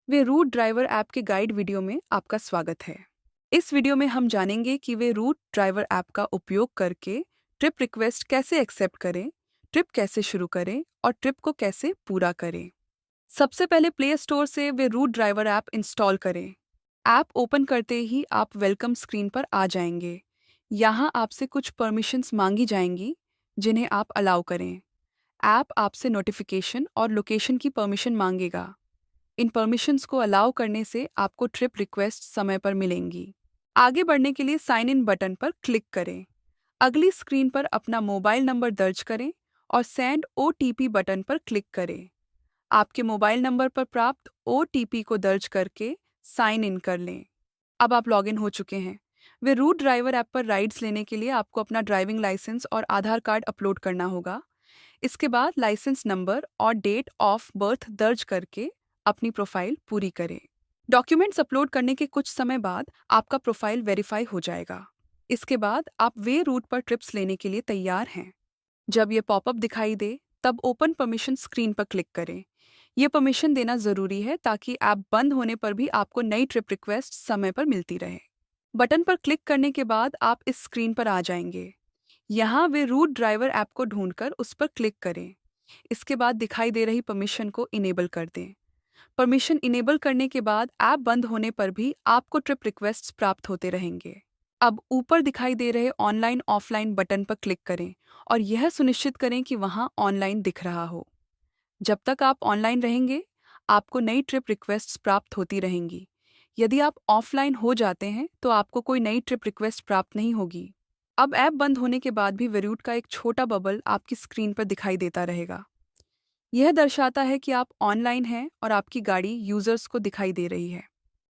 वे root driver app के guide video में आपका स्वागत है। इस वीडियो में हम जानेंगे कि वे रूट ड्राइवर ऐप का उपयोग करके ट्रिप रिक्वेस्ट कैसे एक्सेप्ट करें, ट्रिप कैसे शुरू करें और ट्रिप को कैसे पूरा करें। सबसे पहले प्ले स्टोर से वे रूट ड्राइवर ऐप इंस्टॉल करें। ऐप ओपन करते ही आप वेलकम स्क्रीन पर आ जाएंगे। यहाँ आपसे कुछ परमिशंस मांगी जाएंगी, जिन्हें आप अलाउ करें। ऐप आपसे नोटिफिकेशन और लोकेशन की परमिशन मांगेगा। इन परमिशंस को अलाउ करने से आपको ट्रिप रिक्वेस्ट समय पर मिलेंगी। आगे बढ़ने के लिए साइन इन बटन पर क्लिक करें। अगली स्क्रीन पर अपना मोबाइल नंबर दर्ज करें और सेंड ओटीपी बटन पर क्लिक करें। आपके मोबाइल नंबर पर प्राप्त ओटीपी को दर्ज करके साइन इन कर लें। अब आप लॉगिन हो चुके हैं। वे रूट ड्राइवर ऐप पर राइड्स लेने के लिए आपको अपना ड्राइविंग लाइसेंस और आधार कार्ड अपलोड करना होगा। इसके बाद लाइसेंस नंबर और डेट ऑफ बर्थ दर्ज करके अपनी प्रोफाइल पूरी करें। डॉक्यूमेंट्स अपलोड करने के कुछ समय बाद आपका प्रोफाइल वेरीफाई हो जाएगा। इसके बाद आप वे रूट पर ट्रिप्स लेने के लिए तैयार हैं। जब ये पॉपअप दिखाई दे, तब ओपन परमिशन स्क्रीन पर क्लिक करें। ये परमिशन देना जरूरी है ताकि ऐप बंद होने पर भी आपको नई ट्रिप रिक्वेस्ट समय पर मिलती रहे। बटन पर क्लिक करने के बाद आप इस स्क्रीन पर आ जाएंगे। यहाँ वे रूट ड्राइवर ऐप को ढूंढकर उस पर क्लिक करें। इसके बाद दिखाई दे रही परमिशन को इनेबल कर दें। परमिशन इनेबल करने के बाद ऐप बंद होने पर भी आपको ट्रिप रिक्वेस्ट्स प्राप्त होते रहेंगे। अब ऊपर दिखाई दे रहे ऑनलाइन ऑफलाइन बटन पर क्लिक करें और यह सुनिश्चित करें कि वहां ऑनलाइन दिख रहा हो। जब तक आप ऑनलाइन रहेंगे, आपको नई ट्रिप रिक्वेस्ट्स प्राप्त होती रहेंगी। यदि आप ऑफलाइन हो जाते हैं तो आपको कोई नई ट्रिप रिक्वेस्ट प्राप्त नहीं होगी। अब ऐप बंद होने के बाद भी वेरूट का एक छोटा बबल आपकी स्क्रीन पर दिखाई देता रहेगा। यह दर्शाता है कि आप ऑनलाइन हैं और आपकी गाड़ी यूजर्स को दिखाई दे रही है।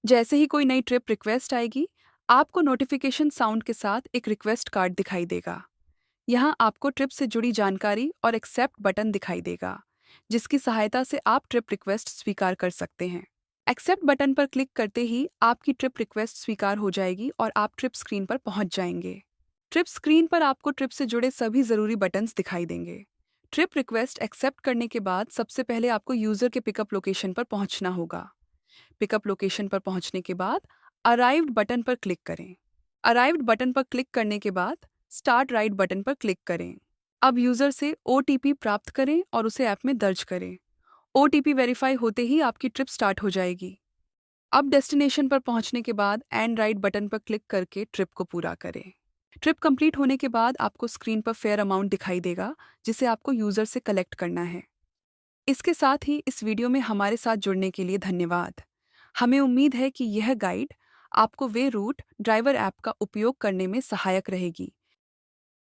जैसे ही कोई नई ट्रिप रिक्वेस्ट आएगी, आपको नोटिफिकेशन साउंड के साथ एक रिक्वेस्ट कार्ड दिखाई देगा। यहाँ आपको ट्रिप से जुड़ी जानकारी और एक्सेप्ट बटन दिखाई देगा, जिसकी सहायता से आप ट्रिप रिक्वेस्ट स्वीकार कर सकते हैं। एक्सेप्ट बटन पर क्लिक करते ही आपकी ट्रिप रिक्वेस्ट स्वीकार हो जाएगी और आप ट्रिप स्क्रीन पर पहुंच जाएंगे। ट्रिप स्क्रीन पर आपको ट्रिप से जुड़े सभी जरूरी बटन्स दिखाई देंगे। ट्रिप रिक्वेस्ट एक्सेप्ट करने के बाद सबसे पहले आपको यूजर के पिकअप लोकेशन पर पहुंचना होगा। पिकअप लोकेशन पर पहुंचने के बाद अराइव्ड बटन पर क्लिक करें। अराइव्ड बटन पर क्लिक करने के बाद स्टार्ट राइड बटन पर क्लिक करें। अब यूजर से ओटीपी प्राप्त करें और उसे ऐप में दर्ज करें। ओटीपी वेरीफाई होते ही आपकी ट्रिप स्टार्ट हो जाएगी। अब डेस्टिनेशन पर पहुंचने के बाद एंड राइट बटन पर क्लिक करके ट्रिप को पूरा करें। ट्रिप कंप्लीट होने के बाद आपको स्क्रीन पर फेयर अमाउंट दिखाई देगा, जिसे आपको यूजर से कलेक्ट करना है। इसके साथ ही इस वीडियो में हमारे साथ जुड़ने के लिए धन्यवाद। हमें उम्मीद है कि यह गाइड आपको वे रूट ड्राइवर ऐप का उपयोग करने में सहायक रहेगी